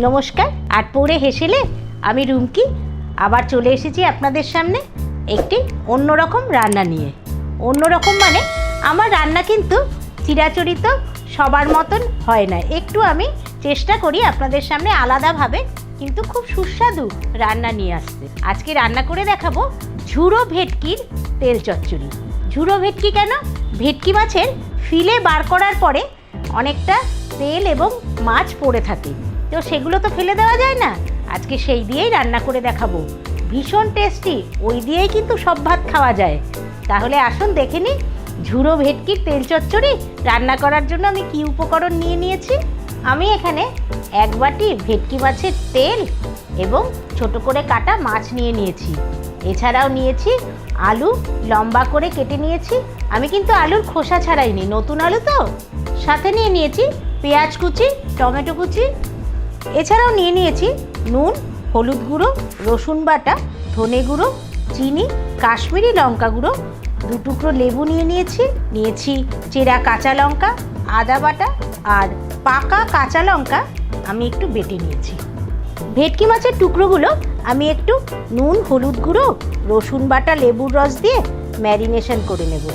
নমস্কার, আটপৌরে হেসেলে আমি রুমকি আবার চলে এসেছি আপনাদের সামনে একটি অন্যরকম রান্না নিয়ে। অন্যরকম মানে আমার রান্না কিন্তু চিরাচরিত সবার মতন হয় না, একটু আমি চেষ্টা করি আপনাদের সামনে আলাদাভাবে কিন্তু খুব সুস্বাদু রান্না নিয়ে আসতে। আজকে রান্না করে দেখাবো ঝুড়ো ভেটকির তেল চচ্চড়ি। ঝুড়ো ভেটকি কেন? ভেটকি মাছের ফিলে বার করার পরে অনেকটা তেল এবং মাছ পড়ে থাকে, তো সেগুলো তো ফেলে দেওয়া যায় না। আজকে সেই দিয়েই রান্না করে দেখাবো, ভীষণ টেস্টি, ওই দিয়েই কিন্তু সব ভাত খাওয়া যায়। তাহলে আসুন দেখে নিই ঝুড়ো ভেটকির তেল চচ্চড়ি রান্না করার জন্য আমি কি উপকরণ নিয়ে নিয়েছি। আমি এখানে 1 বাটি ভেটকি মাছের তেল এবং ছোট করে কাটা মাছ নিয়ে নিয়েছি। এছাড়াও নিয়েছি আলু, লম্বা করে কেটে নিয়েছি। আমি কিন্তু আলুর খোসা ছাড়াইনি, নতুন আলু তো। সাথে নিয়ে নিয়েছি পেঁয়াজ কুচি, টমেটো কুচি। এছাড়াও নিয়ে নিয়েছি নুন, হলুদ গুঁড়ো, রসুন বাটা, ধনে গুঁড়ো, চিনি, কাশ্মীরি লঙ্কা গুঁড়ো, 2 টুকরো লেবু নিয়েছি চেরা কাঁচা লঙ্কা, আদা বাটা আর পাকা কাঁচা লঙ্কা আমি একটু বেটে নিয়েছি। ভেটকি মাছের টুকরোগুলো আমি একটু নুন, হলুদ গুঁড়ো, রসুন বাটা, লেবুর রস দিয়ে ম্যারিনেশন করে নেব।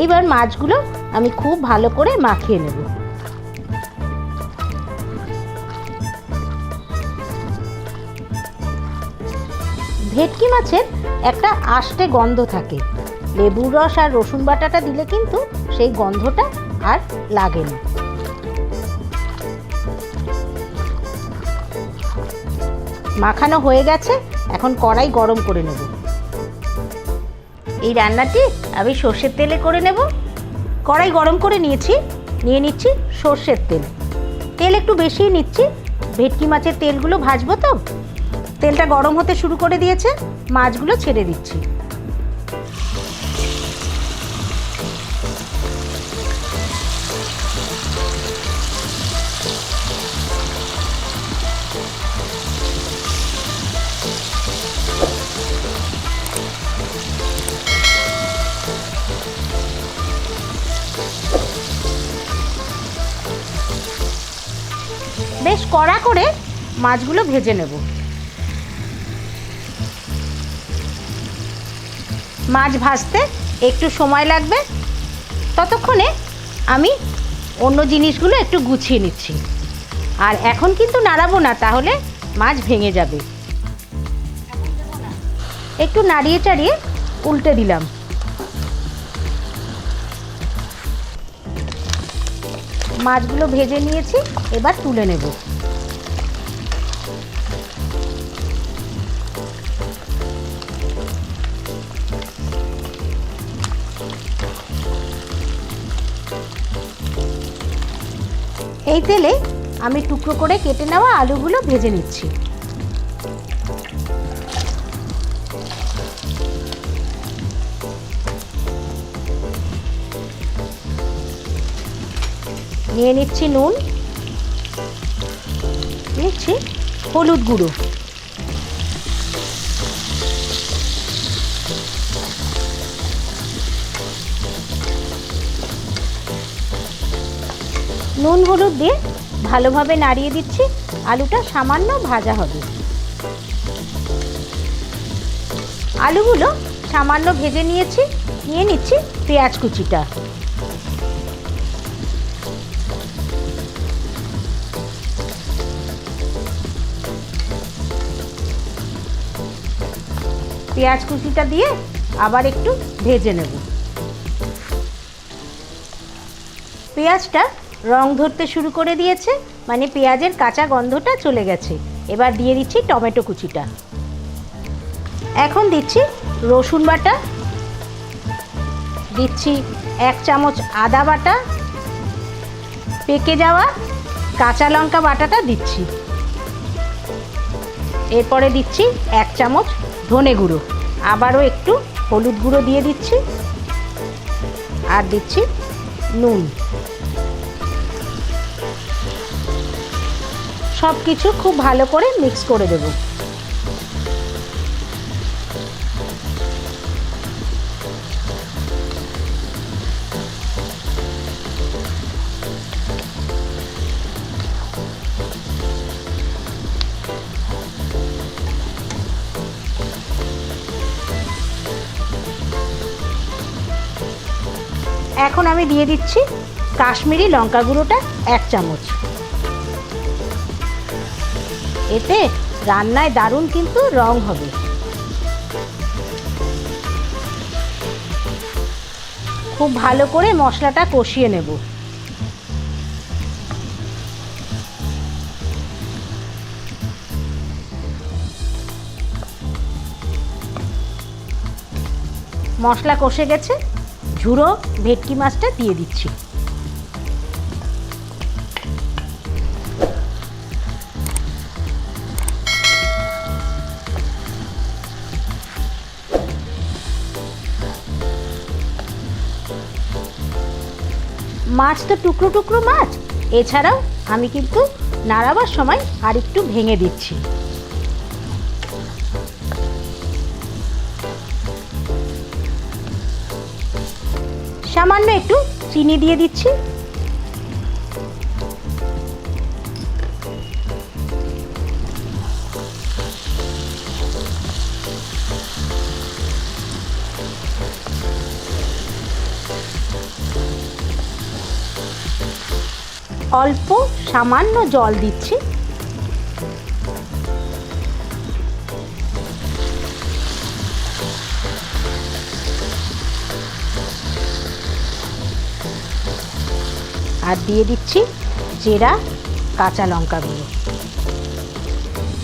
এইবার মাছগুলো আমি খুব ভালো করে মাখিয়ে নেব। ভেটকি মাছের একটা আষ্টে গন্ধ থাকে, লেবুর রস আর রসুন বাটাটা দিলে কিন্তু সেই গন্ধটা আর লাগে না। মাখানো হয়ে গেছে, এখন কড়াই গরম করে নেব। এই রান্নাটি আমি সর্ষের তেলে করে নেব। কড়াই গরম করে নিয়ে নিচ্ছি সর্ষের তেল। তেল একটু বেশিই নিচ্ছি, ভেটকি মাছের তেলগুলো ভাজবো তো। তেলটা গরম হতে শুরু করে দিয়েছে, মাছগুলো ছেড়ে দিচ্ছি। বেশ কড়া করে মাছগুলো ভেজে নেব। মাছ ভাজতে একটু সময় লাগবে, ততক্ষণে আমি অন্য জিনিসগুলো একটু গুছিয়ে নিচ্ছি। আর এখন কিন্তু নাড়াবো না, তাহলে মাছ ভেঙে যাবে। একটু নাড়িয়ে চাড়িয়ে উল্টে দিলাম। মাছগুলো ভেজে নিয়েছি, এবার তুলে নেব। এই তেলে আমি টুকরো করে কেটে নেওয়া আলুগুলো ভেজে নিচ্ছি। নিয়ে নিচ্ছি নুন, নিচ্ছি হলুদ গুঁড়ো, নুন হলুদ দিয়ে ভালোভাবে নাড়িয়ে দিচ্ছি। আলুটা সামান্য ভাজা হবে। আলুগুলো সামান্য ভেজে নিয়েছি। নিয়ে নিচ্ছি পেঁয়াজ কুচিটা। পেঁয়াজ কুচিটা দিয়ে আবার একটু ভেজে নেব। পেঁয়াজটা রং ধরতে শুরু করে দিয়েছে, মানে পেঁয়াজের কাঁচা গন্ধটা চলে গেছে। এবার দিয়ে দিচ্ছি টমেটো কুচিটা। এখন দিচ্ছি রসুন বাটা, দিচ্ছি 1 চামচ আদা বাটা, পেকে যাওয়া কাঁচা লঙ্কা বাটাটা দিচ্ছি। এরপরে দিচ্ছি 1 চামচ ধনে গুঁড়ো, আবারও একটু হলুদ গুঁড়ো দিয়ে দিচ্ছি, আর দিচ্ছি নুন। সব কিছু খুব ভালো করে মিক্স করে দেব। এখন আমি দিয়ে দিচ্ছি কাশ্মীরি লঙ্কা গুঁড়োটা 1 চামচ। এতে রান্নায় দারুণ কিন্তু রং হবে। খুব ভালো করে মশলাটা কষিয়ে নেব। মশলা কষে গেছে, ঝুরো ভেটকি মাছটা দিয়ে দিচ্ছি। মাছ তো টুকরো টুকরো মাছ, এছাড়াও আমি কিন্তু নাড়াবার সময় আর একটু ভেঙে দিচ্ছি। সামান্য একটু চিনি দিয়ে দিচ্ছি। অল্প সামান্য জল দিচ্ছি। আর দিয়ে দিচ্ছি জিরা কাঁচা লঙ্কা গুঁড়ো।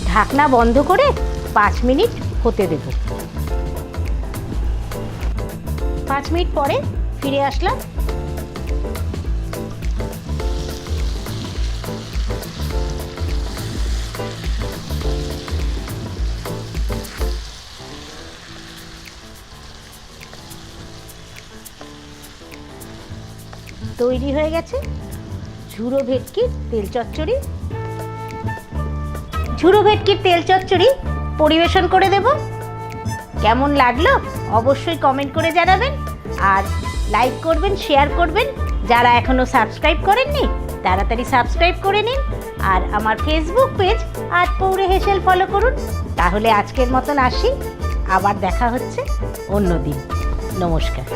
ঢাকনা বন্ধ করে 5 মিনিট হতে দেব। 5 মিনিট পরে ফিরে আসলাম। তৈরি হয়ে গেছে ঝুরো ভেটকির তেল চচ্চড়ি। ঝুরো ভেটকির তেল চচ্চড়ি পরিবেশন করে দেব। কেমন লাগলো অবশ্যই কমেন্ট করে জানাবেন, আর লাইক করবেন, শেয়ার করবেন। যারা এখনও সাবস্ক্রাইব করেননি তাড়াতাড়ি সাবস্ক্রাইব করে নিন, আর আমার ফেসবুক পেজ আতপৌরে হেসেল ফলো করুন। তাহলে আজকের মতন আসি, আবার দেখা হচ্ছে অন্য দিন। নমস্কার।